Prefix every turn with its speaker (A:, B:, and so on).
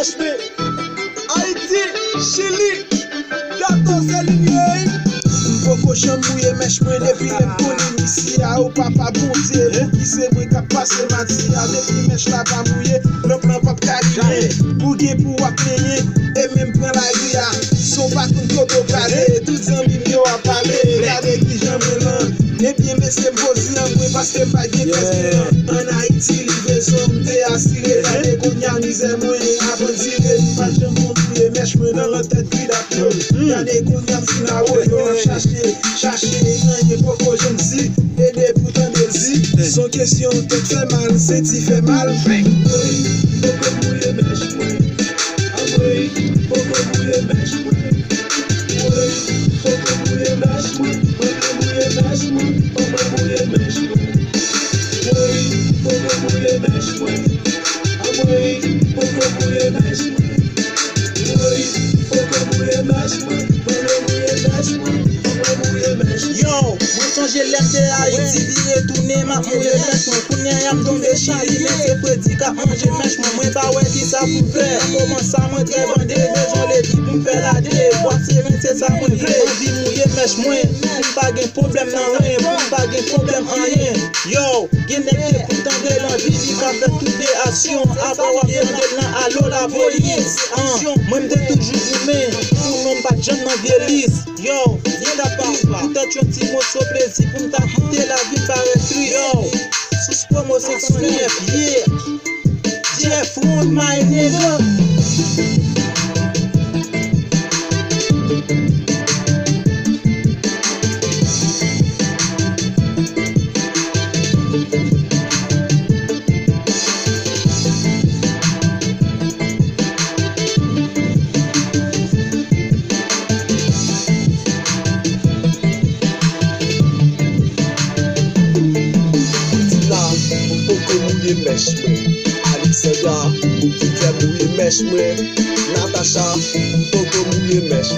A: mèche mwen. Haïti, Chili, 14 lignes. Foko chan mouye mèche mwen depuis lèm konen ici a ou papa bonté. Pour qui c'est moi qui passe mati a depuis mèche la pas mouillé. Le plan pas carré. Pour gen pour appeler et même prend la ria. Son pas tout koto parler, toutes amis yo a parler. Regardez qui j'en mélange. Et bien laissez me poser en moi parce que pas gen presque. En Haïti, livraison m'te assuré. Regardez qu'on y a misère moi avant de tirer. Pas jamais mouiller mèche mwen dans la tête puis la pio. Regardez qu'on y a fina yo chercher rien pour que je me dis et des pourtant des dit son question tout fait mal c'est tu fait mal oui faut mouiller mèche oui faut mouiller mèche oui faut mouiller mèche mouiller mèche mouiller mèche oui faut mouiller mèche oui faut mouiller mèche oui faut mouiller mèche yo, moi songe l'être Haïti di retourner ma mouille mèche moi pour n'y a m'tomber Chili mais c'est prédicat manger mèche moi pas ouais qui ça pour faire comment ça moi très bandé maison les dit pour faire la dé voir c'est ça moi vrai envie mouiller mèche moi pas de problème non rien pas de problème en rien yo gen nèg pour tendre l'envie qui va faire toutes les actions avoir prendre à l'eau la police moi me toujours humain pour non pas jamais dans vieillisse yo viens d'apart peut-être un petit mot sur plaisir pour t'affronter la vie par écrit yo sous homosexuel yeah food my nigga mèche Alexandra, qui fait mouiller mèche Natasha, faut mouiller mèche